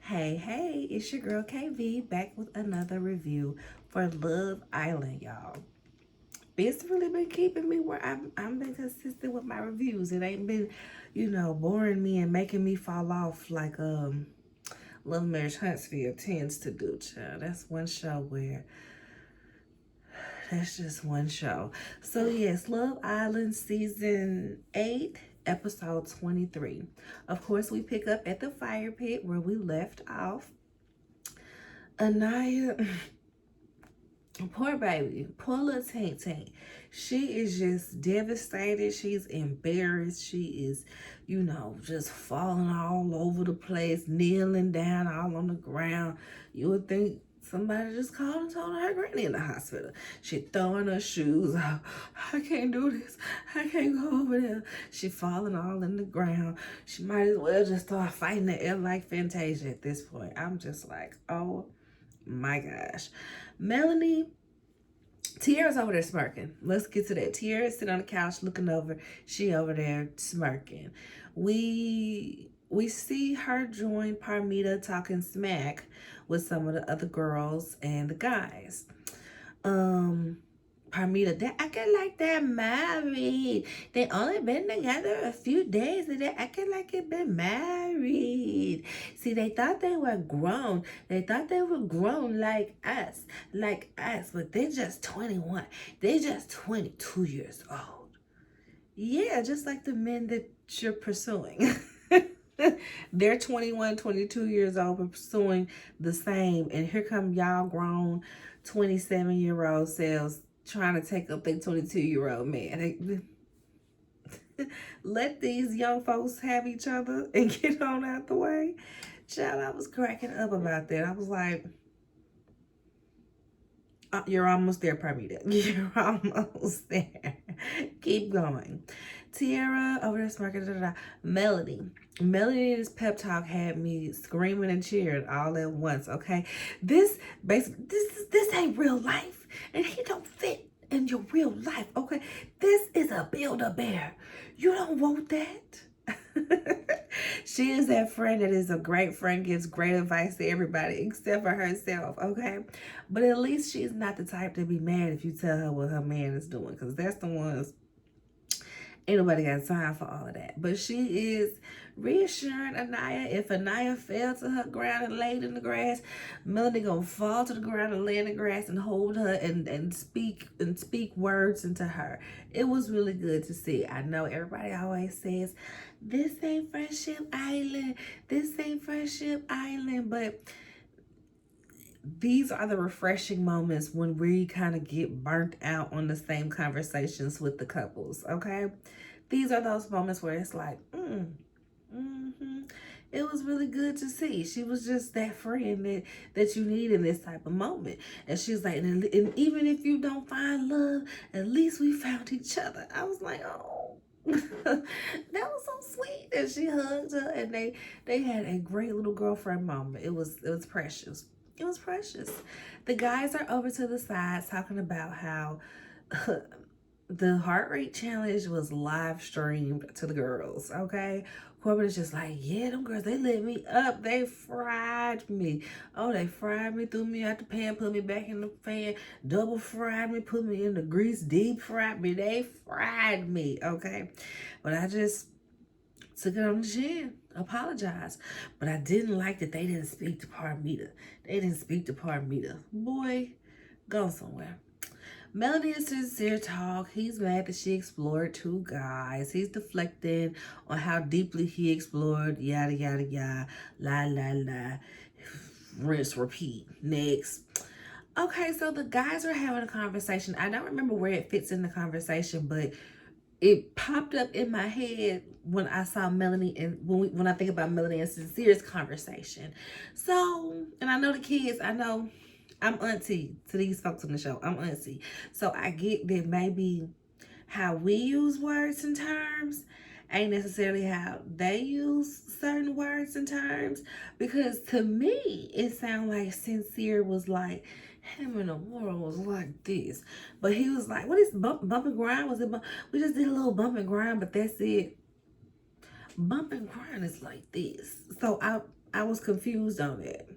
Hey, it's your girl KV back with another review for Love Island, y'all. It's really been keeping me where I'm been consistent with my reviews. It ain't been, boring me and making me fall off like Love Marriage Huntsville tends to do, child. That's just one show. So yes, Love Island season 8, episode 23. Of course, we pick up at the fire pit where we left off. Aniya, poor baby, poor little Tank Tank. She is just devastated. She's embarrassed. She is, just falling all over the place, kneeling down all on the ground. You would think somebody just called and told her granny in the hospital. She throwing her shoes out. I can't do this. I can't go over there. She falling all in the ground. She might as well just start fighting the air like Fantasia at this point. I'm just like, oh my gosh. Melanie, Tiara's over there smirking. Let's get to that. Tiara sitting on the couch looking over. She over there smirking. We see her join Parmita talking smack with some of the other girls and the guys. Parmita, they acting like they're married. They only been together a few days and they acting like they've been married. See, they thought they were grown. They thought they were grown like us, but they're just 21. They're just 22 years old. Yeah, just like the men that you're pursuing. They're 21, 22 years old, but pursuing the same. And here come y'all grown 27-year-old selves trying to take up their 22-year-old man. Let these young folks have each other and get on out the way. Child, I was cracking up about that. I was like, you're almost there, Parmita. You're almost there. Keep going. Tiara over there smirking. Melanie's pep talk had me screaming and cheering all at once. Okay, this ain't real life, and he don't fit in your real life. Okay, this is a Build-A-Bear. You don't want that. She is that friend that is a great friend, gives great advice to everybody except for herself, okay? But at least she's not the type to be mad if you tell her what her man is doing, because that's the ones, ain't nobody got time for all of that. But she is reassuring Aniya. If Aniya fell to her ground and laid in the grass, Melanie gonna fall to the ground and lay in the grass and hold her and speak words into her. It was really good to see. I know everybody always says, this ain't Friendship Island. This ain't Friendship Island. But these are the refreshing moments when we kind of get burnt out on the same conversations with the couples, okay? These are those moments where it's like, it was really good to see. She was just that friend that you need in this type of moment. And she's like, and even if you don't find love, at least we found each other. I was like, oh. That was so sweet. And she hugged her and they had a great little girlfriend moment. It was precious. It was precious. The guys are over to the side talking about how the heart rate challenge was live streamed to the girls, okay? Corbin is just like, yeah, them girls, they lit me up. They fried me. Oh, they fried me, threw me out the pan, put me back in the pan, double fried me, put me in the grease, deep fried me. They fried me, okay? But I just took it on the chin, apologized. But I didn't like that they didn't speak to Parmita. They didn't speak to Parmita. Boy, go somewhere. Melanie is sincere talk. He's mad that she explored 2 guys. He's deflecting on how deeply he explored, yada, yada, yada, la, la, la. Rinse, repeat. Next. Okay, so the guys are having a conversation. I don't remember where it fits in the conversation, but it popped up in my head when I saw Melanie and when I think about Melanie and Sincere's conversation. So, and I know the kids, I know I'm auntie to these folks on the show. I'm auntie. So I get that maybe how we use words and terms ain't necessarily how they use certain words and terms. Because to me, it sounded like Sincere was like, him in the world was like this. But he was like, what is bump and grind? Was it we just did a little bump and grind, but that's it. Bump and grind is like this. So I was confused on it.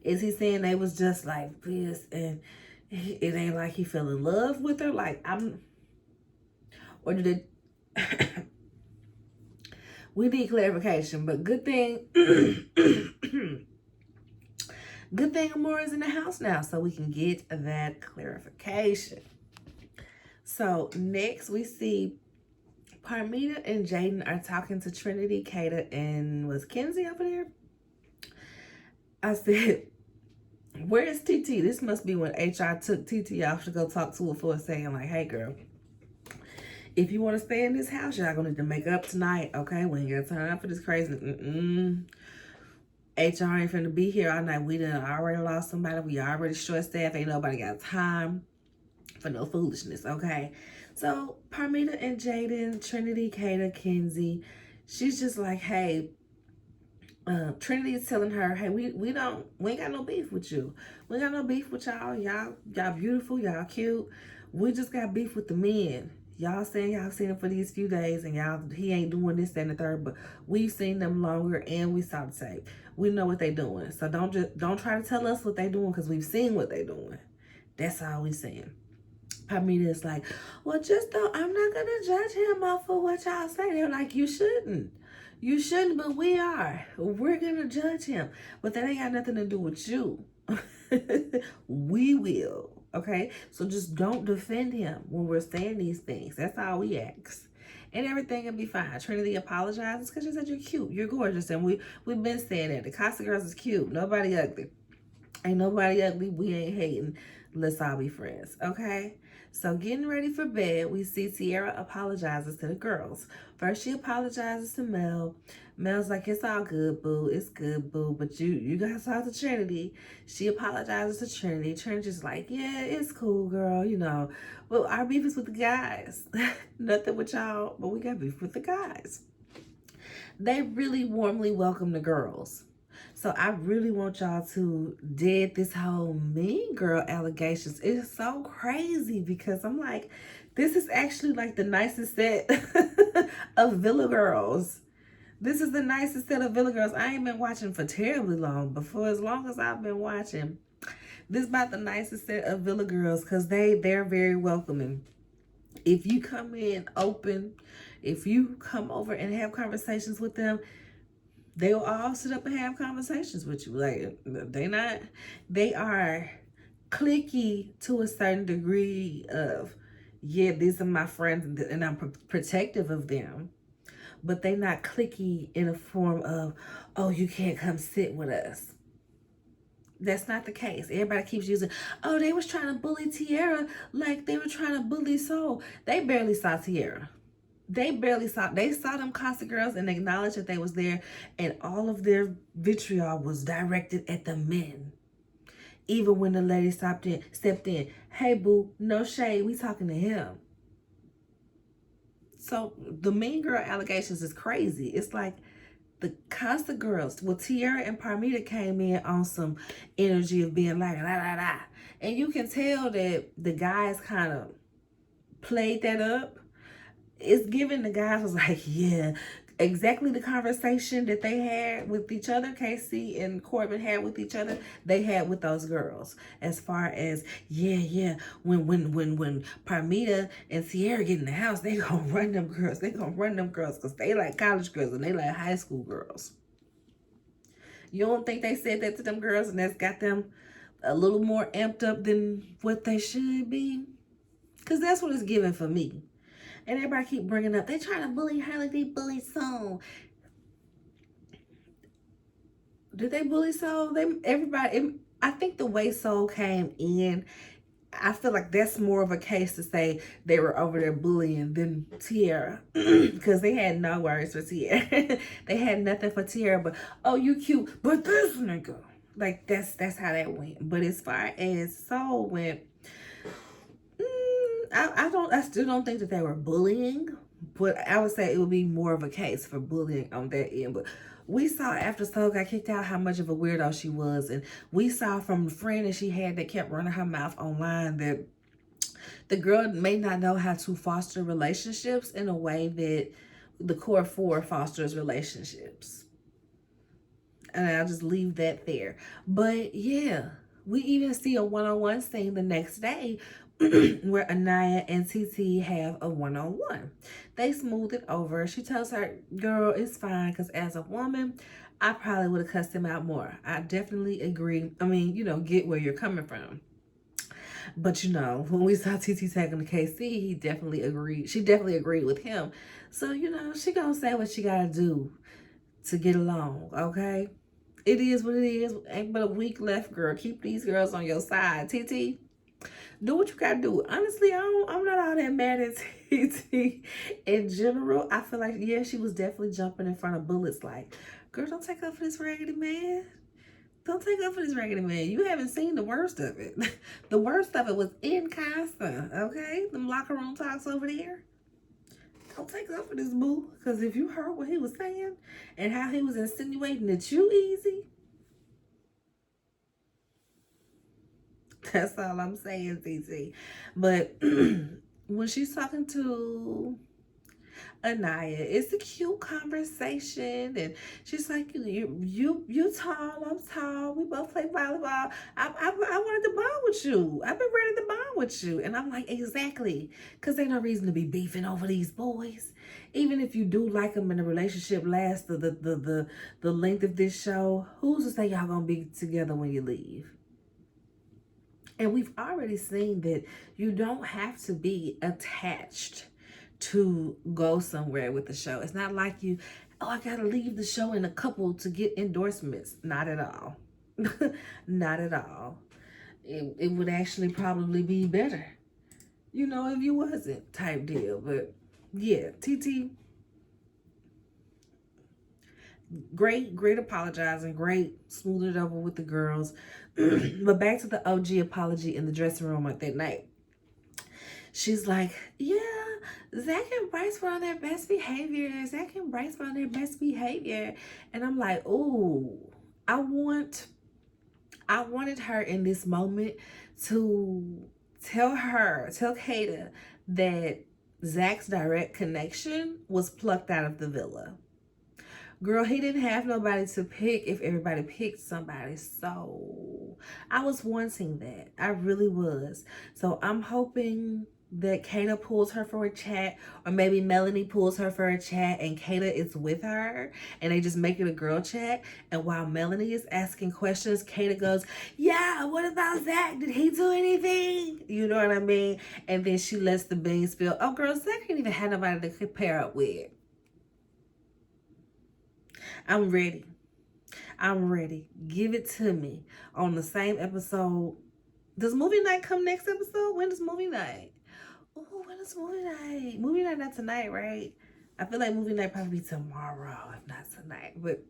Is he saying they was just like this and it ain't like he fell in love with her? Like, or did it, we need clarification, but good thing, good thing Amora is in the house now so we can get that clarification. So next we see Parmita and Jaden are talking to Trinity, Kata, and was Kenzie over there? I said, where is TT? This must be when HR took TT off to go talk to her for a second. Like, hey, girl, if you want to stay in this house, y'all gonna need to make up tonight, okay? We ain't got time for this crazy. HR ain't finna be here all night. We done already lost somebody. We already short staffed. Ain't nobody got time for no foolishness, okay? So Parmita and Jaden, Trinity, Kata, Kenzie, she's just like, hey, Trinity is telling her, hey, we ain't got no beef with you. We ain't got no beef with y'all. Y'all beautiful, y'all cute. We just got beef with the men. Y'all saying y'all seen him for these few days and he ain't doing this, that, and the third, but we've seen them longer and we saw the tape. We know what they doing. So don't try to tell us what they doing because we've seen what they doing. That's all we saying. Parmita is like, well, just don't, I'm not gonna judge him off for what y'all say. They're like, you shouldn't. You shouldn't, but we are. We're gonna judge him. But that ain't got nothing to do with you. We will. Okay? So just don't defend him when we're saying these things. That's all we ask. And everything will be fine. Trinity apologizes because she said you're cute. You're gorgeous. And we've been saying that. The Casa girls is cute. Nobody ugly. Ain't nobody ugly. We ain't hating. Let's all be friends. Okay? So getting ready for bed, we see Sierra apologizes to the girls. First, she apologizes to Mel. Mel's like, it's all good, boo. It's good, boo. But you guys talk to Trinity. She apologizes to Trinity. Trinity's like, yeah, it's cool, girl. You know, well, our beef is with the guys. Nothing with y'all, but we got beef with the guys. They really warmly welcome the girls. So I really want y'all to dead this whole mean girl allegations. It's so crazy because I'm like, this is actually like the nicest set of Villa girls. This is the nicest set of Villa girls. I ain't been watching for terribly long, but for as long as I've been watching, this is about the nicest set of Villa girls because they're very welcoming. If you come in open, if you come over and have conversations with them, they will all sit up and have conversations with you. Like, they are cliquey to a certain degree of, yeah, these are my friends and I'm protective of them. But they not cliquey in a form of, oh, you can't come sit with us. That's not the case. Everybody keeps using, oh, they was trying to bully Tierra like they were trying to bully Soul. They barely saw Tierra. They saw them Casa girls and acknowledged that they was there, and all of their vitriol was directed at the men. Even when the lady stepped in, hey boo, no shade, we talking to him. So the mean girl allegations is crazy. It's like the Casa girls, well, Tierra and Parmita came in on some energy of being like, la, la, la. And you can tell that the guys kind of played that up. It's given the guys was like, yeah, exactly the conversation that they had with each other, KC and Corbin had with each other, they had with those girls. As far as, yeah, when Parmita and Sierra get in the house, they gonna run them girls. They gonna run them girls because they like college girls and they like high school girls. You don't think they said that to them girls and that's got them a little more amped up than what they should be? Because that's what it's giving for me. And everybody keep bringing up, they trying to bully her like they bully Soul. Did they bully Soul? I think the way Soul came in, I feel like that's more of a case to say they were over there bullying than Tierra. Because they had no words for Tierra. They had nothing for Tierra but, oh, you cute, but this nigga. Like, that's how that went. But as far as Soul went, I still don't think that they were bullying, but I would say it would be more of a case for bullying on that end. But we saw after Soul got kicked out how much of a weirdo she was, and we saw from the friend that she had that kept running her mouth online that the girl may not know how to foster relationships in a way that the core four fosters relationships. And I'll just leave that there. But yeah, we even see a one-on-one scene the next day where Aniya and TT have a one-on-one. They smooth it over. She tells her, girl, it's fine, because as a woman, I probably would have cussed him out more. I definitely agree. I mean, get where you're coming from. But when we saw TT tagging the KC, he definitely agreed. She definitely agreed with him. So, she gonna say what she gotta do to get along, okay? It is what it is. Ain't but a week left, girl. Keep these girls on your side. TT, do what you gotta do. Honestly, I'm not all that mad at TT in general. I feel like, yeah, she was definitely jumping in front of bullets. Like, girl, don't take up for this raggedy man. Don't take up for this raggedy man. You haven't seen the worst of it. The worst of it was in Casa, okay? Them locker room talks over there. Don't take up for this boo. Because if you heard what he was saying and how he was insinuating that you easy, that's all I'm saying, TT. But when she's talking to Aniya, it's a cute conversation, and she's like, you tall, I'm tall, we both play volleyball. I wanted to bond with you. I've been ready to bond with you. And I'm like, exactly, because ain't no reason to be beefing over these boys. Even if you do like them and the relationship lasts the length of this show, who's to say y'all gonna be together when you leave? And we've already seen that you don't have to be attached to go somewhere with the show. It's not like I gotta leave the show in a couple to get endorsements. Not at all. Not at all. It would actually probably be better, if you wasn't, type deal. But yeah, TT, great apologizing, great smoothing it over with the girls. But back to the OG apology in the dressing room at that night. She's like, yeah, Zach and Bryce were on their best behavior. Zach and Bryce were on their best behavior. And I'm like, ooh, I wanted her in this moment to tell Kata that Zach's direct connection was plucked out of the villa. Girl, he didn't have nobody to pick if everybody picked somebody. So I was wanting that. I really was. So I'm hoping that Kata pulls her for a chat, or maybe Melanie pulls her for a chat and Kata is with her and they just make it a girl chat. And while Melanie is asking questions, Kata goes, yeah, what about Zach? Did he do anything? You know what I mean? And then she lets the beans spill. Oh, girl, Zach didn't even have nobody to compare up with. I'm ready. Give it to me on the same episode. Does movie night come next episode? When does movie night? Oh, when is movie night? Movie night not tonight, right? I feel like movie night probably tomorrow, if not tonight. But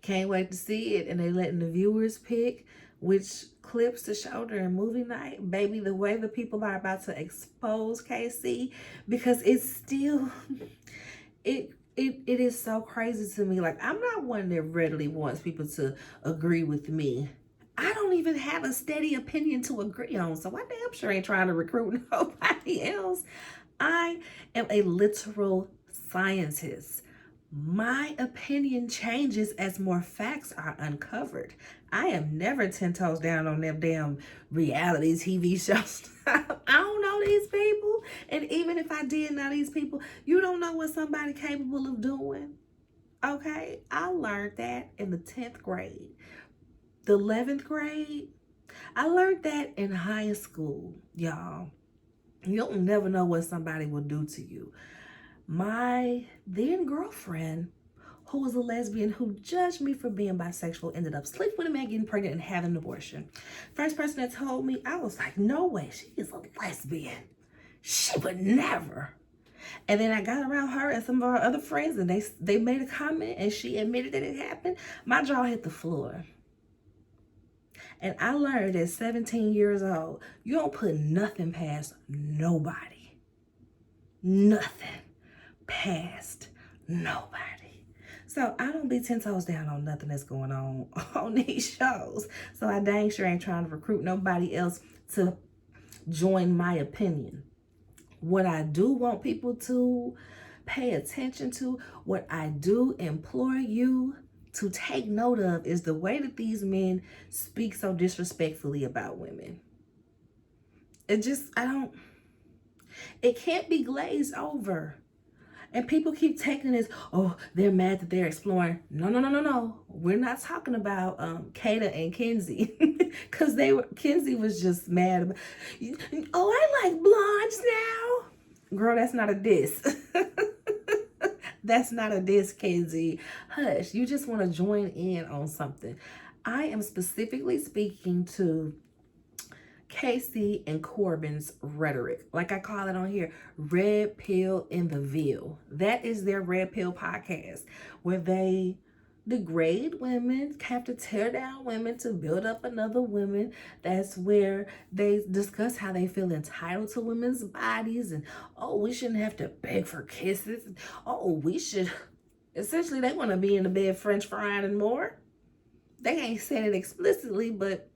can't wait to see it. And they letting the viewers pick which clips to show during movie night. Baby, the way the people are about to expose KC, because it's still it is so crazy to me. Like, I'm not one that readily wants people to agree with me. I don't even have a steady opinion to agree on, so I damn sure ain't trying to recruit nobody else. I am a literal scientist. My opinion changes as more facts are uncovered. I am never 10 toes down on them damn reality TV shows. I don't know these people. And even if I did know these people, you don't know what somebody capable of doing. Okay? I learned that in the 10th grade. The 11th grade, I learned that in high school, y'all. You'll never know what somebody will do to you. My then girlfriend, who was a lesbian, who judged me for being bisexual, ended up sleeping with a man, getting pregnant, and having an abortion. First person that told me, I was like, no way, she is a lesbian. She would never. And then I got around her and some of our other friends, and they made a comment, and she admitted that it happened. My jaw hit the floor. And I learned at 17 years old, you don't put nothing past nobody. Nothing past nobody. So I don't be 10 toes down on nothing that's going on these shows. So I dang sure ain't trying to recruit nobody else to join my opinion. What I do want people to pay attention to, what I do implore you to take note of is the way that these men speak so disrespectfully about women. It can't be glazed over. And people keep taking this, oh, they're mad that they're exploring. No. We're not talking about Casa and Kenzie. Because Kenzie was just mad about, oh, I like blondes now. Girl, that's not a diss. That's not a diss, Kenzie. Hush, you just want to join in on something. I am specifically speaking to KC and Corbin's rhetoric. Like I call it on here, Red Pill in the Ville. That is their Red Pill podcast, where they degrade women, have to tear down women to build up another woman. That's where they discuss how they feel entitled to women's bodies, and oh, we shouldn't have to beg for kisses. Oh, we should. Essentially, they want to be in the bed French frying and more. They ain't said it explicitly, but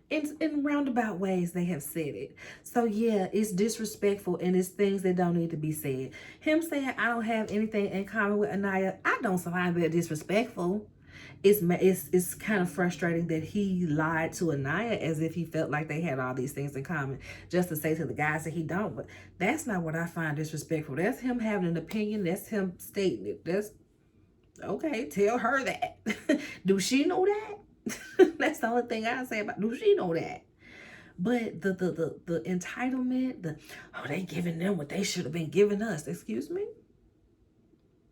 in roundabout ways they have said it. So yeah, it's disrespectful, and it's things that don't need to be said. Him saying I don't have anything in common with Aniya, I don't find that disrespectful. It's kind of frustrating that he lied to Aniya as if he felt like they had all these things in common, just to say to the guys that he don't. But that's not what I find disrespectful. That's him having an opinion. That's him stating it. That's okay. Tell her that. Do she know that? That's the only thing I say about, do she know that? But the entitlement, they giving them what they should have been giving us. Excuse me?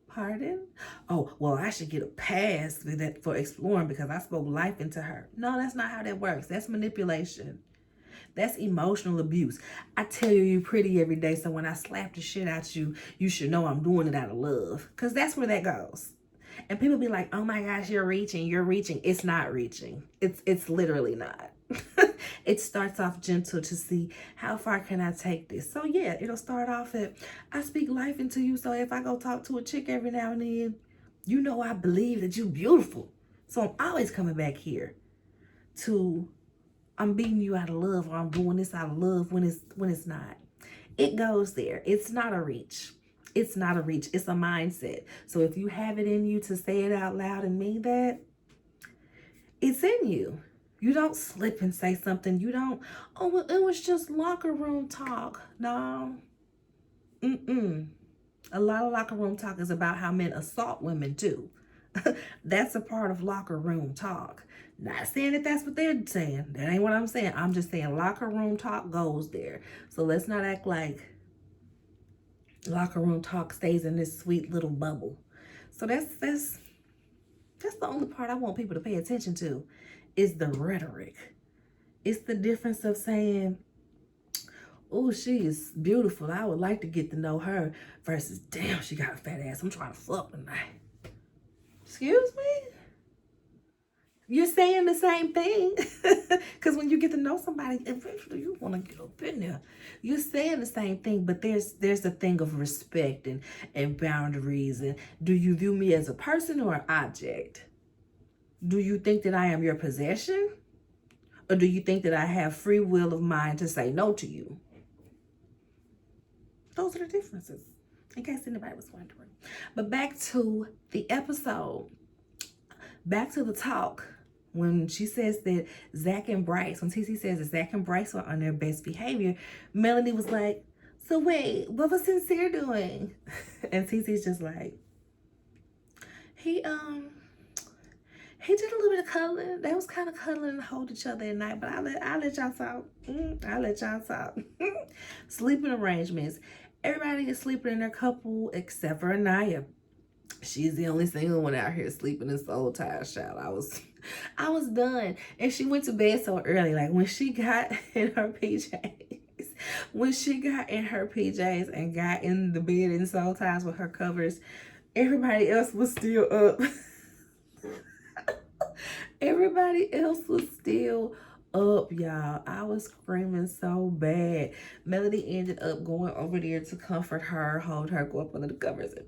Pardon? Oh, well, I should get a pass for exploring because I spoke life into her. No, that's not how that works. That's manipulation. That's emotional abuse. I tell you, you're pretty every day, so when I slap the shit out you, you should know I'm doing it out of love. Because that's where that goes. And people be like, oh my gosh, you're reaching. It's not reaching. It's literally not. It starts off gentle to see how far can I take this. So yeah, it'll start off at, I speak life into you. So if I go talk to a chick every now and then, you know I believe that you're beautiful. So I'm always coming back here to, I'm beating you out of love, or I'm doing this out of love when it's not. It goes there. It's not a reach. It's not a reach. It's a mindset. So if you have it in you to say it out loud and mean that, it's in you. You don't slip and say something. You don't, oh, well, it was just locker room talk. No. A lot of locker room talk is about how men assault women too. That's a part of locker room talk. Not saying that that's what they're saying. That ain't what I'm saying. I'm just saying locker room talk goes there. So let's not act like locker room talk stays in this sweet little bubble. So that's the only part I want people to pay attention to, is the rhetoric. It's the difference of saying, oh, she is beautiful, I would like to get to know her, versus, damn, she got a fat ass, I'm trying to fuck tonight. Excuse me? You're saying the same thing. Because when you get to know somebody, eventually you want to get up in there. You're saying the same thing, but there's a thing of respect and boundaries. And do you view me as a person or an object? Do you think that I am your possession? Or do you think that I have free will of mind to say no to you? Those are the differences, in case anybody was wondering. But back to the episode. Back to the talk. When she says that Zach and Bryce, when TC says that Zach and Bryce were on their best behavior, Melanie was like, so wait, what was Sincere doing? And TC's just like, he did a little bit of cuddling. They was kind of cuddling and hold each other at night, but I'll let y'all talk. I'll let y'all talk. Sleeping arrangements. Everybody is sleeping in their couple except for Aniya. She's the only single one out here sleeping in soul tie shot. I was done. And she went to bed so early. Like when she got in her PJs. When she got in her PJs and got in the bed in soul ties with her covers, everybody else was still up. Everybody else was still up, y'all. I was screaming so bad. Melody ended up going over there to comfort her, hold her, go up under the covers, and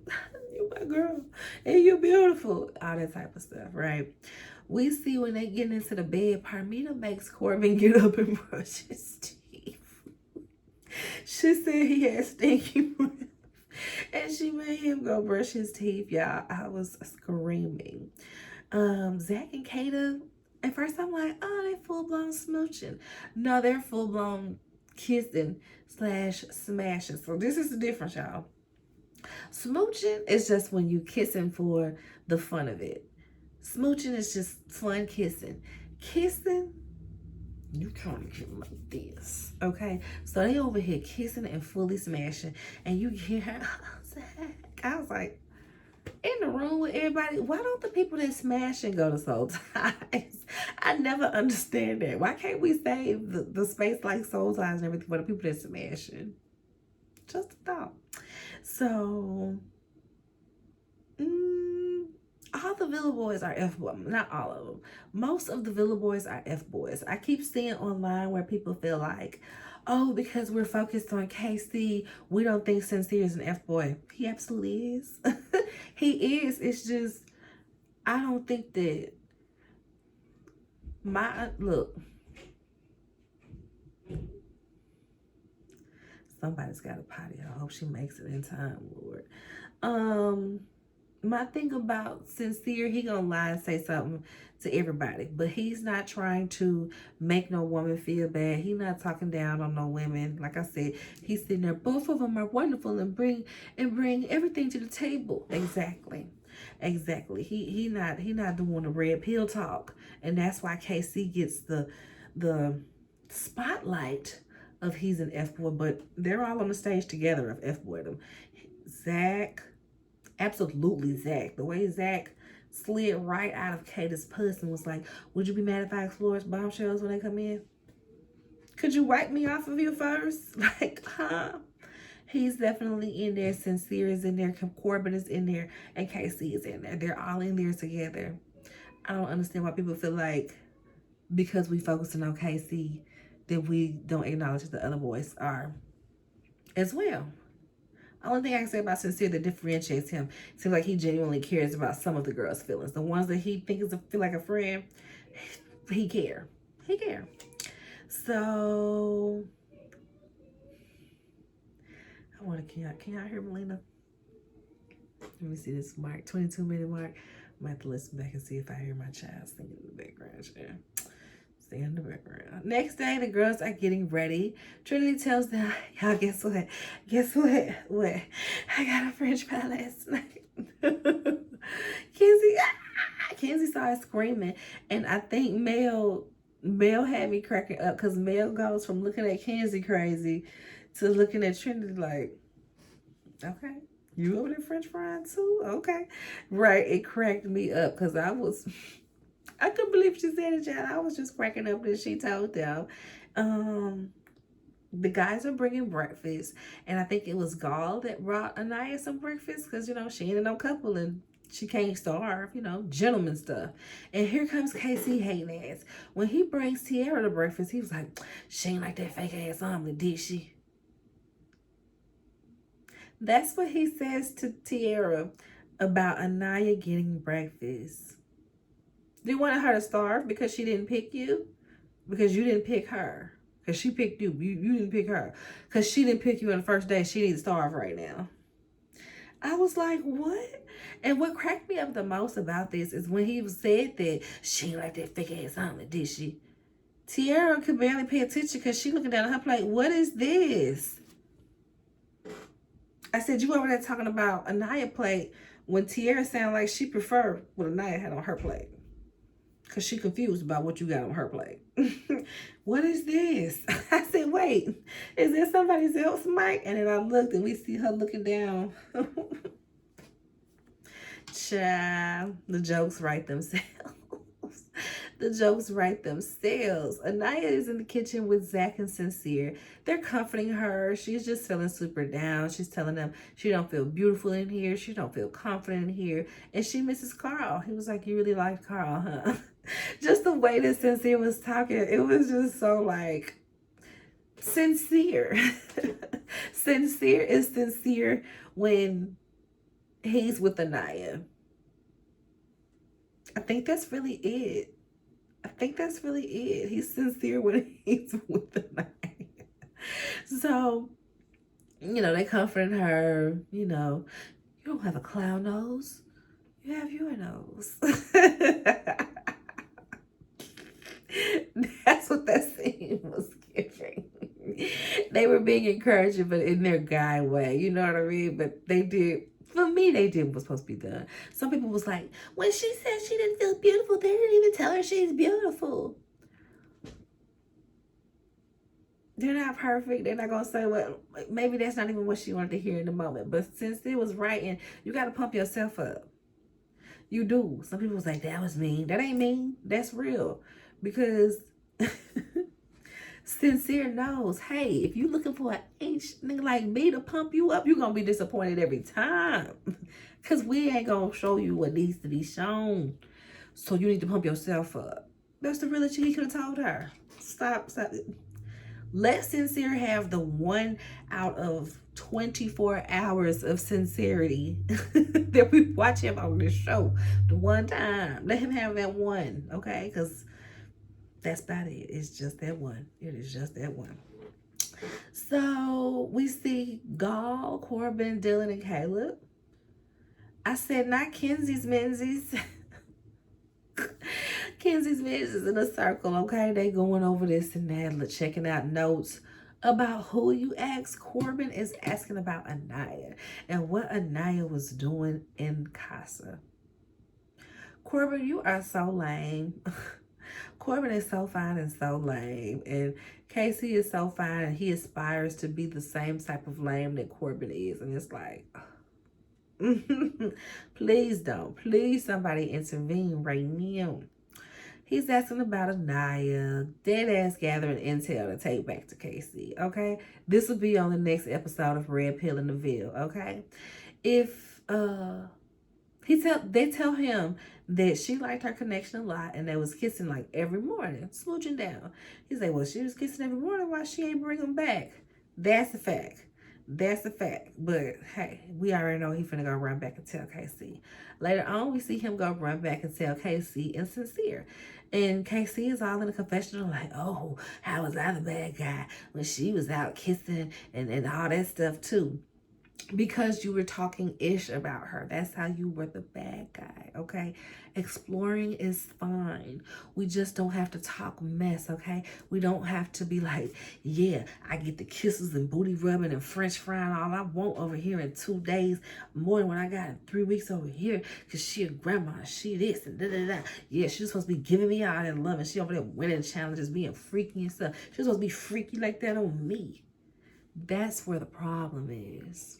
you my girl, and you're beautiful, all that type of stuff, right? We see when they get into the bed, Parmita makes Corbin get up and brush his teeth. She said he had stinky breath, and she made him go brush his teeth, y'all. I was screaming. Zach and Kata, at first I'm like, oh, they full-blown smooching. No, they're full-blown kissing slash smashing. So this is the difference, y'all. Smooching is just when you kissing for the fun of it. Smooching is just fun kissing. Kissing, you trying to get like this, okay? So they over here kissing and fully smashing, and you hear her, I was like, in the room with everybody, why don't the people that smash and go to Soul Ties? I never understand that. Why can't we save the space like Soul Ties and everything for the people that smashing? Just a thought. So, all the Villa boys are F-boys. Not all of them. Most of the Villa boys are F-boys. I keep seeing online where people feel like, oh, because we're focused on KC, we don't think Sincere is an F-boy. He absolutely is. He is. It's just, I don't think that look. Somebody's got a potty. I hope she makes it in time, Lord. My thing about Sincere, he gonna lie and say something to everybody, but he's not trying to make no woman feel bad. He's not talking down on no women. Like I said, he's sitting there, both of them are wonderful and bring everything to the table. Exactly. He not doing the red pill talk, and that's why KC gets the spotlight of he's an F-boy, but they're all on the stage together of F-boydom. Zach. Absolutely Zach. The way Zach slid right out of Kata's puss and was like, would you be mad if I explore bombshells when they come in? Could you wipe me off of you first? Like, huh? He's definitely in there. Sincere is in there. Corbin is in there. And KC is in there. They're all in there together. I don't understand why people feel like because we focusing on KC that we don't acknowledge that the other boys are as well. Only thing I can say about Sincere that differentiates him, seems like he genuinely cares about some of the girls' feelings. The ones that he thinks feel like a friend, he care. He care. So, I want to, can y'all hear Melina? Let me see this mark, 22-minute mark. I might have to listen back and see if I hear my child singing in the background. Yeah. In the background. Next day, the girls are getting ready. Trinity tells them, y'all, guess what? Guess what? What? I got a French fry last night. Kenzie started screaming, and I think Mel had me cracking up because Mel goes from looking at Kenzie crazy to looking at Trinity like, okay, you over there French frying too? Okay. Right, it cracked me up because I couldn't believe she said it, y'all. I was just cracking up that she told them. The guys are bringing breakfast, and I think it was Gall that brought Aniya some breakfast because, you know, she ain't no couple and she can't starve, you know, gentleman stuff. And here comes KC hating ass. When he brings Tiara to breakfast, he was like, she ain't like that fake ass omelet, did she? That's what he says to Tiara about Aniya getting breakfast. Do you want her to starve because she didn't pick you? Because you didn't pick her. Because she picked you. You didn't pick her. Because she didn't pick you on the first day. She needs to starve right now. I was like, what? And what cracked me up the most about this is when he said that she ain't like that fake ass omelet, did she? Tiara could barely pay attention because she looking down at her plate. What is this? I said, you over there talking about Aniya plate when Tiara sounded like she preferred what Aniya had on her plate. Because she confused about what you got on her plate. What is this? I said, wait, is there somebody else, Mike? And then I looked and we see her looking down. Child, the jokes write themselves. The jokes write themselves. Aniya is in the kitchen with Zach and Sincere. They're comforting her. She's just feeling super down. She's telling them she don't feel beautiful in here. She don't feel confident in here. And she misses Carl. He was like, you really liked Carl, huh? Just the way that Sincere was talking, it was just so like sincere. Sincere is sincere when he's with Aniya. I think that's really it. He's sincere when he's with Aniya. So, you know, they comforting her, you know, you don't have a clown nose. You have your nose. That's what that scene was giving. They were being encouraging, but in their guy way. You know what I mean? But they did. For me, they did what was supposed to be done. Some people was like, when she said she didn't feel beautiful, they didn't even tell her she's beautiful. They're not perfect. They're not gonna say, well, maybe that's not even what she wanted to hear in the moment. But since it was writing, you gotta pump yourself up. You do. Some people was like, that was mean. That ain't mean. That's real. Because Sincere knows, hey, if you looking for an H nigga like me to pump you up, you're gonna be disappointed every time. Cause we ain't gonna show you what needs to be shown. So you need to pump yourself up. That's the realest shit he could have told her. Stop. Let Sincere have the 1 out of 24 hours of sincerity that we watch him on this show. The one time. Let him have that one, okay? Because that's about it. It's just that one. It is just that one. So we see Gall, Corbin, Dylan, and Caleb. I said not Kenzie's Menzies. Kenzie's Menzies in a circle, okay? They going over this and that, checking out notes about who you ask. Corbin is asking about Aniya and what Aniya was doing in Casa. Corbin, you are so lame. Corbin is so fine and so lame. And KC is so fine and he aspires to be the same type of lame that Corbin is. And it's like, please don't. Please somebody intervene right now. He's asking about Aniya, dead ass gathering intel to take back to KC, okay? This will be on the next episode of Red Pill in the Ville, okay? If they tell him that she liked her connection a lot and they was kissing like every morning, smooching down. He's like, well, she was kissing every morning, why she ain't bring him back? That's a fact. That's a fact. But hey, we already know he finna go run back and tell KC. Later on, we see him go run back and tell KC and Sincere. And KC is all in the confessional like, oh, how was I the bad guy when she was out kissing and all that stuff too? Because you were talking ish about her. That's how you were the bad guy, okay? Exploring is fine. We just don't have to talk mess, okay? We don't have to be like, yeah, I get the kisses and booty rubbing and French frying all I want over here in 2 days more than when I got in 3 weeks over here because she a grandma, she this and da-da-da. Yeah, she's supposed to be giving me all that love and she over there winning challenges, being freaky and stuff. She's supposed to be freaky like that on me. That's where the problem is.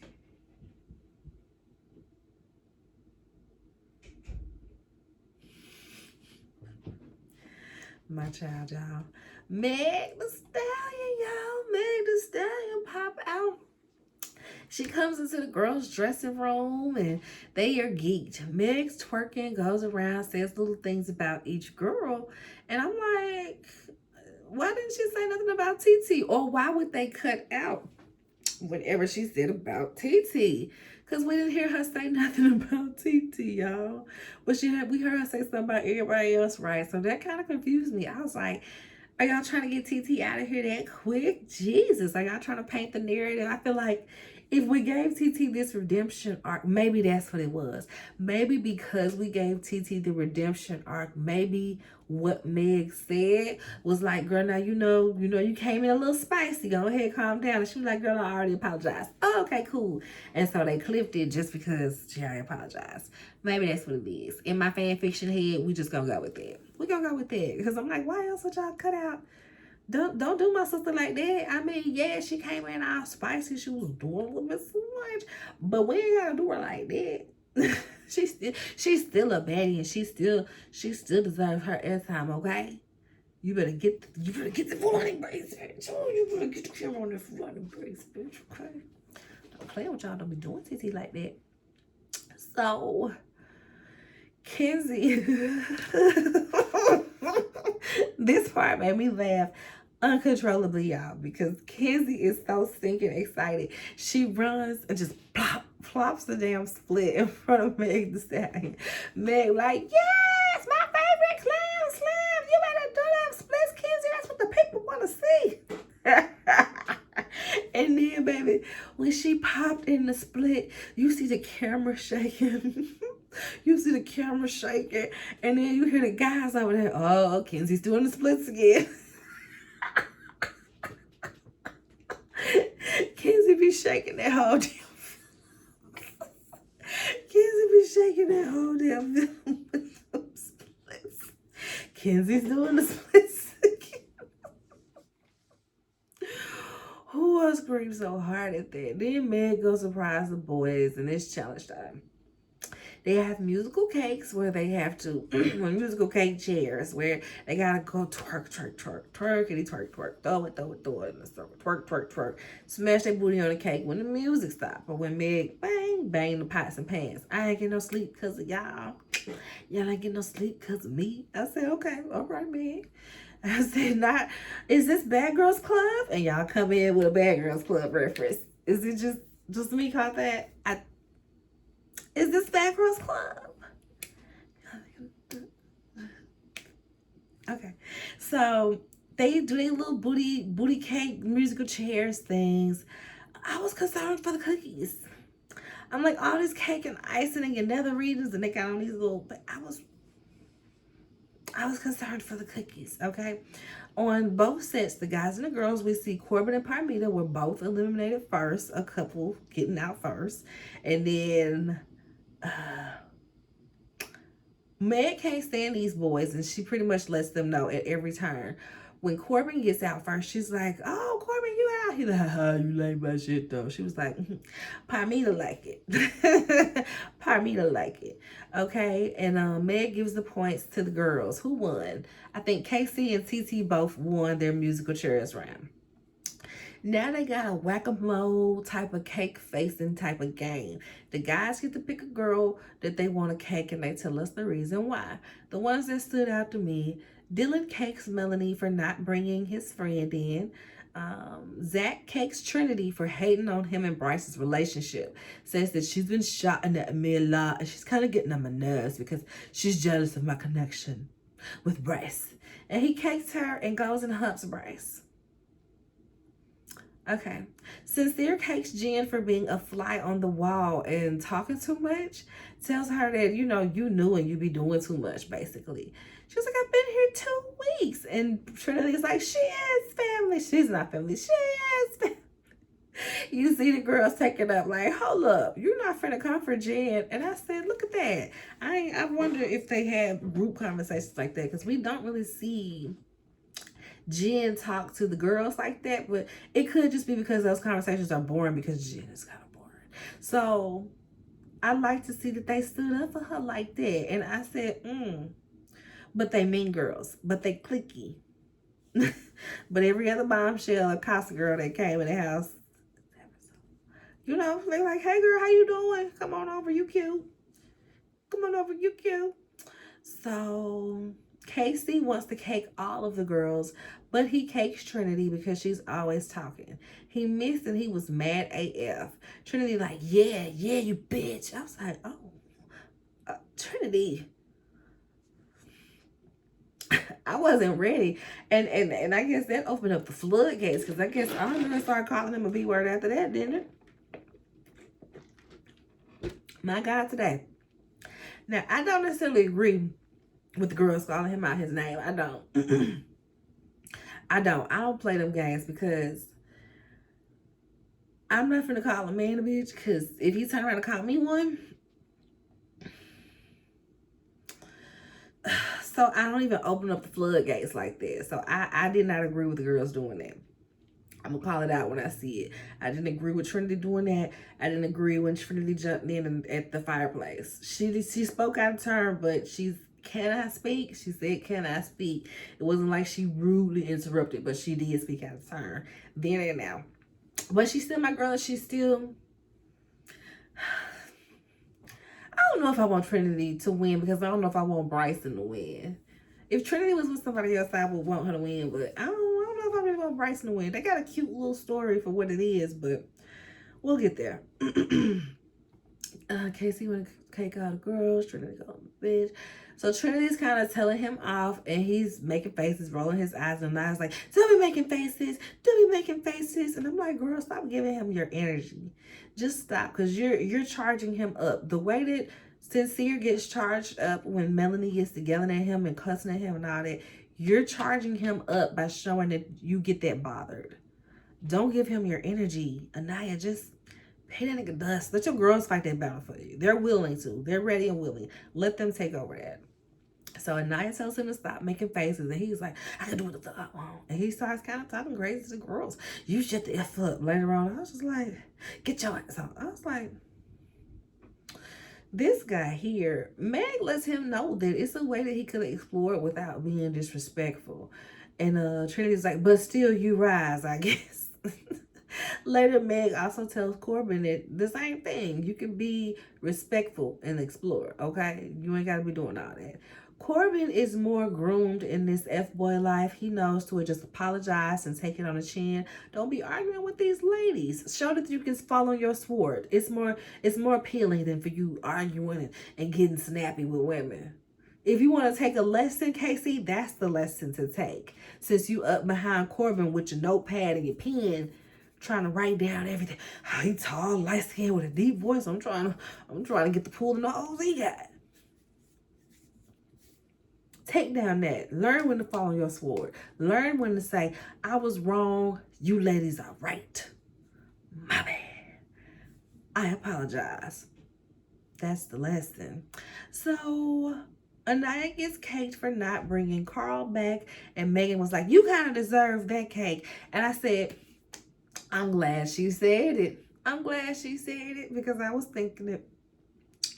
My child, y'all. Meg the Stallion, y'all. Meg the Stallion pop out. She comes into the girls' dressing room and they are geeked. Meg's twerking, goes around, says little things about each girl. And I'm like, why didn't she say nothing about TT? Or why would they cut out whatever she said about TT? Because we didn't hear her say nothing about TT, y'all. But we heard her say something about everybody else, right? So that kind of confused me. I was like, are y'all trying to get TT out of here that quick? Jesus, are y'all trying to paint the narrative? I feel like if we gave TT this redemption arc, maybe that's what it was. Maybe because we gave TT the redemption arc, maybe what Meg said was like, girl, now you know you came in a little spicy. Go ahead, calm down. And she was like, girl, I already apologized. Oh, okay, cool. And so they clipped it just because she already apologized. Maybe that's what it is. In my fan fiction head, we just gonna go with that. We gonna go with that. Because I'm like, why else would y'all cut out? Don't do my sister like that. I mean, yeah, she came in all spicy. She was doing a little bit too much. But we ain't gotta do her like that. she's still a baddie and she still deserves her airtime, okay? You better get the full running brace, bitch. Oh, you better get the camera on the full running brace, bitch, okay? Don't play with y'all, don't be doing TT like that. So Kenzie, this part made me laugh uncontrollably, y'all, because Kenzie is so stinking excited. She runs and just plops the damn split in front of Meg the Stallion. Meg like, yes, my favorite clown slam. You better do them splits, Kenzie. That's what the people want to see. And then, baby, when she popped in the split, you see the camera shaking. You see the camera shaking, and then you hear the guys over there. Oh, Kenzie's doing the splits again. Kenzie be shaking that whole damn. Kenzie be shaking that whole damn film with those splits. Kenzie's doing the splits again. Who else screamed so hard at that? Then Meg goes surprise the boys, and it's challenge time. They have musical cakes where they have to, musical cake chairs where they gotta go twerk, twerk, twerk, twerkity, twerk, twerk, throw it, in the circle, twerk, twerk, twerk, smash their booty on the cake when the music stops, or when Meg bang, bang the pots and pans. I ain't getting no sleep because of y'all. Y'all ain't getting no sleep because of me. I said, okay, all right, Meg. I said, not, is this Bad Girls Club? And y'all come in with a Bad Girls Club reference. Is it just me caught that? Is this Bad Girls Club? Okay. So they do their little booty cake musical chairs things. I was concerned for the cookies. I'm like, all this cake and icing and your nether readers, and they got on these little, but I was concerned for the cookies, okay? On both sets, the guys and the girls, we see Corbin and Parmita were both eliminated first, a couple getting out first. And then Meg can't stand these boys, and she pretty much lets them know at every turn. When Corbin gets out first, she's like, oh, Corbin, you out? He's like, haha, you like my shit, though. She was like, Parmita like it. Parmita like it. Okay, and Meg gives the points to the girls. Who won? I think KC and TT both won their musical chairs round. Now they got a whack-a-mole type of cake facing type of game. The guys get to pick a girl that they want a cake, and they tell us the reason why. The ones that stood out to me, Dylan cakes Melanie for not bringing his friend in. Zach cakes Trinity for hating on him and Bryce's relationship. Says that she's been shouting at me a lot, and she's kind of getting on my nerves because she's jealous of my connection with Bryce. And he cakes her and goes and humps Bryce. Okay. Sincere cakes Jen for being a fly on the wall and talking too much. Tells her that, you knew and you be doing too much, basically. She was like, I've been here 2 weeks. And Trinity's like, she is family. She's not family. She is family. You see the girls taking up like, hold up, you're not finna come for Jen. And I said, look at that. I wonder if they have group conversations like that, because we don't really see Jen talk to the girls like that, but it could just be because those conversations are boring, because Jen is kind of boring. So I like to see that they stood up for her like that. And I said, but they mean girls, but they cliquey. But every other bombshell or Casa girl that came in the house, they like, hey girl, how you doing? Come on over, you cute. Come on over, you cute. So KC wants to cake all of the girls, but he cakes Trinity because she's always talking. He missed and he was mad AF. Trinity like, yeah, you bitch. I was like, oh, Trinity. I wasn't ready. And I guess that opened up the floodgates, because I guess I'm going to start calling him a B word after that, didn't it? My God, today. Now, I don't necessarily agree with the girls calling him out his name. I don't. I don't play them games, because I'm not finna call a man a bitch, because if he turn around and call me one, so I don't even open up the floodgates like that. So I did not agree with the girls doing that. I'm gonna call it out when I see it. I didn't agree with Trinity doing that. I didn't agree when Trinity jumped in at the fireplace. She spoke out of turn, but can I speak? She said, can I speak? It wasn't like she rudely interrupted, but she did speak out of turn. Then and now. But she's still my girl, and she's still... I don't know if I want Trinity to win, because I don't know if I want Bryson to win. If Trinity was with somebody else, I would want her to win, but I don't know if I really want Bryson to win. They got a cute little story for what it is, but we'll get there. KC want to cake all the girls. Trinity go, bitch. So Trinity's kind of telling him off, and he's making faces, rolling his eyes, and I was like, don't be making faces. Don't be making faces. And I'm like, girl, stop giving him your energy. Just stop, because you're charging him up. The way that Sincere gets charged up when Melanie gets to yelling at him and cussing at him and all that. You're charging him up by showing that you get that bothered. Don't give him your energy. Aniya, just pay that nigga dust. Let your girls fight that battle for you. They're willing to. They're ready and willing. Let them take over that. So Aniya tells him to stop making faces, and he's like, I can do what the fuck I want. And he starts kind of talking crazy to the girls. You shut the F up. Later on, I was just like, get your ass on. I was like, this guy here, Meg lets him know that it's a way that he could explore it without being disrespectful. And Trinity's like, but still you rise, I guess. Later, Meg also tells Corbin that the same thing. You can be respectful and explore, okay? You ain't got to be doing all that. Corbin is more groomed in this F-boy life. He knows to just apologize and take it on the chin. Don't be arguing with these ladies. Show that you can fall on your sword. It's more appealing than for you arguing and getting snappy with women. If you want to take a lesson, KC, that's the lesson to take. Since you up behind Corbin with your notepad and your pen, trying to write down everything. Oh, he tall, light skinned with a deep voice. I'm trying to get the pool in the holes he got. Take down that. Learn when to fall on your sword. Learn when to say, I was wrong. You ladies are right. My bad. I apologize. That's the lesson. So Aniya gets caked for not bringing Carl back. And Megan was like, you kind of deserve that cake. And I said, I'm glad she said it. I'm glad she said it because I was thinking it.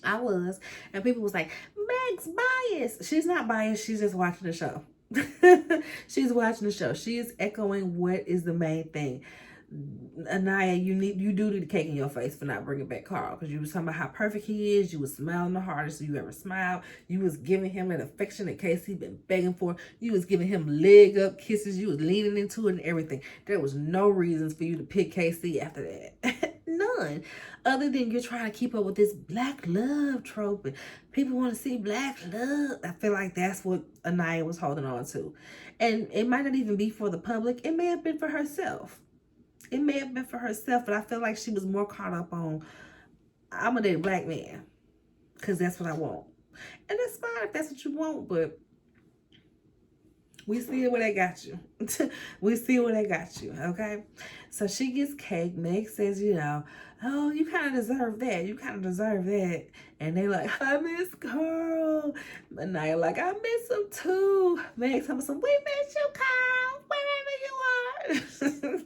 I was. And people was like, Meg's biased. She's not biased. She's just watching the show. She's watching the show. She is echoing what is the main thing. Aniya, you do need a cake in your face for not bringing back Carl, because you was talking about how perfect he is. You was smiling the hardest you ever smiled. You was giving him an affection that Casey been begging for. You was giving him leg up kisses. You was leaning into it and everything. There was no reasons for you to pick Casey after that. None. Other than you're trying to keep up with this black love trope and people want to see black love. I feel like that's what Aniya was holding on to. And it might not even be for the public. It may have been for herself. It may have been for herself, but I feel like she was more caught up on, I'm gonna date a black man because that's what I want. And that's fine if that's what you want, but we see where they got you. We see where they got you, okay? So she gets cake. Meg says, oh, you kind of deserve that. You kind of deserve that. And they like, I miss Carl. And now you're like, I miss him too. Meg tells them, we miss you, Carl, wherever you are.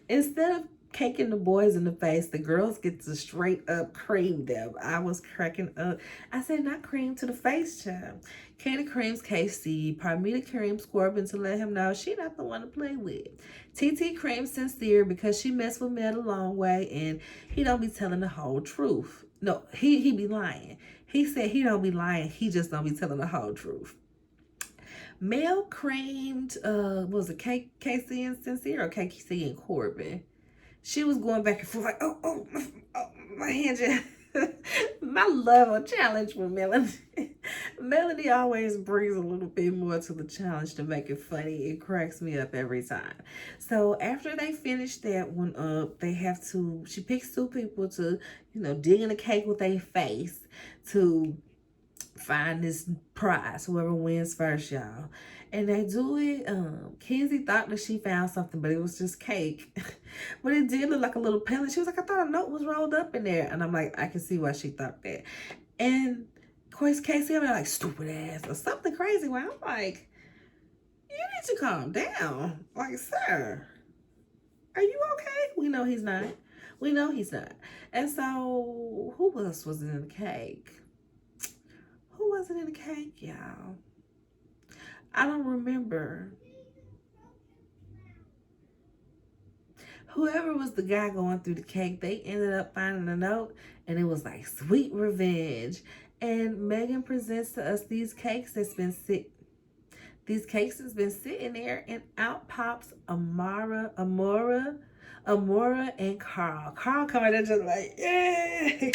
Instead of caking the boys in the face, the girls get to straight up cream them. I was cracking up. I said, not cream to the face, child. Candy creams KC. Parmita creams Corbin to let him know she not the one to play with. TT creams Sincere because she messed with Mel a long way and he don't be telling the whole truth. No, he be lying. He said he don't be lying. He just don't be telling the whole truth. Mel creamed, was it KC and Sincere or KC and Corbin? She was going back and forth like, oh, my hand just, my level challenge with Melanie. Melanie always brings a little bit more to the challenge to make it funny. It cracks me up every time. So after they finish that one up, she picks two people to, dig in the cake with their face to find this prize, whoever wins first, y'all. And they do it. Kenzie thought that she found something, but it was just cake. But it did look like a little pellet. She was like, I thought a note was rolled up in there. And I'm like, I can see why she thought that. And of course, Casey, I'm like, stupid ass or something crazy. Where I'm like, you need to calm down. Like, sir, are you okay? We know he's not. We know he's not. And so, who else was in the cake? Who wasn't in the cake, y'all? I don't remember. Whoever was the guy going through the cake, they ended up finding a note, and it was like, sweet revenge. And Megan presents to us these cakes that's been These cakes has been sitting there, and out pops Amora, and Carl. Carl coming in just like, yeah,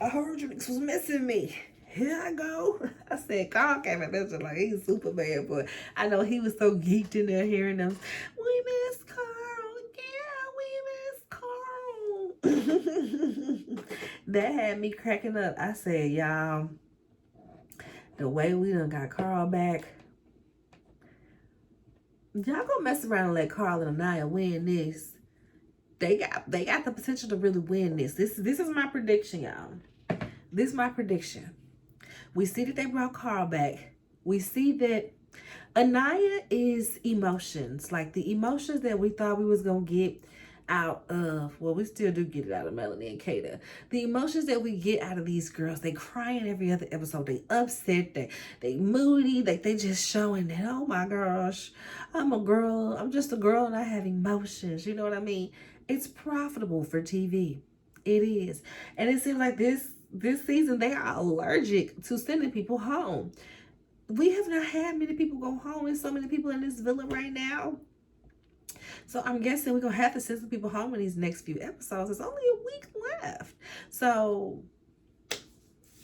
I heard you was missing me. Here I go. I said, Carl came in there just like he's Superman, but I know he was so geeked in there hearing them. We miss Carl. Yeah, we miss Carl. That had me cracking up. I said, y'all, the way we done got Carl back, y'all gonna mess around and let Carl and Aniya win this. They got the potential to really win this. This is my prediction, y'all. This is my prediction. We see that they brought Carl back. We see that Aniya is emotions. Like the emotions that we thought we was gonna get out of, well, we still do get it out of Melanie and Kata. The emotions that we get out of these girls, they crying every other episode. They upset, they moody, they just showing that, oh my gosh, I'm a girl, I'm just a girl and I have emotions. You know what I mean? It's profitable for TV. It is. And it seems like this season they are allergic to sending people home. We have not had many people go home. There's so many people in this villa right now. So I'm guessing we're going to have to send some people home in these next few episodes. There's only a week left. So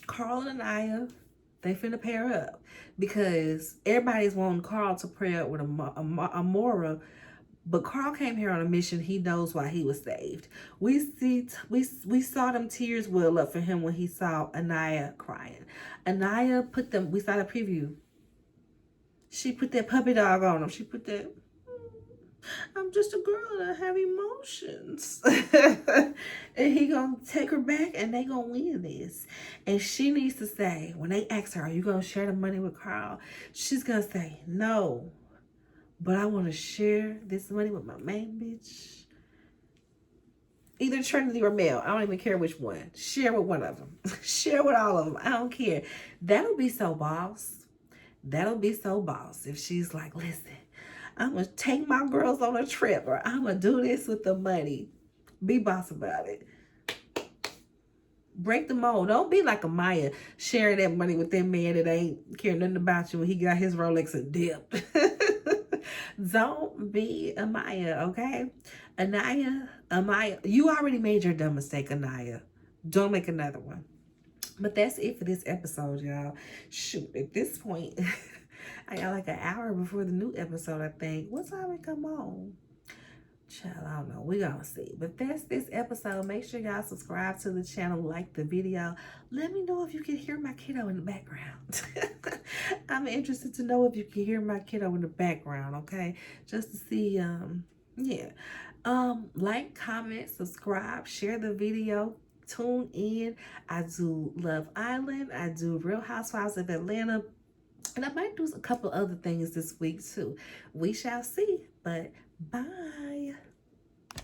Carl and Aniya, they finna pair up. Because everybody's wanting Carl to pair up with Amora. But Carl came here on a mission. He knows why he was saved. We saw them tears well up for him when he saw Aniya crying. Aniya put them, we saw the preview. She put that puppy dog on him. She put that, I'm just a girl and I have emotions. And he gonna take her back and they gonna win this. And she needs to say, when they ask her, are you gonna share the money with Carl? She's gonna say, no. But I want to share this money with my main bitch. Either Trinity or Mel. I don't even care which one. Share with one of them. Share with all of them. I don't care. That'll be so boss. That'll be so boss. If she's like, listen, I'm going to take my girls on a trip. Or I'm going to do this with the money. Be boss about it. Break the mold. Don't be like Amaya sharing that money with that man that ain't care nothing about you when he got his Rolex and dipped. Don't be Amaya, okay? Amaya, you already made your dumb mistake, Aniya. Don't make another one. But that's it for this episode, y'all. Shoot, at this point, I got like an hour before the new episode, I think. What time it come on? Child, I don't know. We're going to see. But that's this episode. Make sure y'all subscribe to the channel, like the video. Let me know if you can hear my kiddo in the background. I'm interested to know if you can hear my kiddo in the background, okay? Just to see, yeah. Like, comment, subscribe, share the video. Tune in. I do Love Island. I do Real Housewives of Atlanta. And I might do a couple other things this week, too. We shall see. But bye.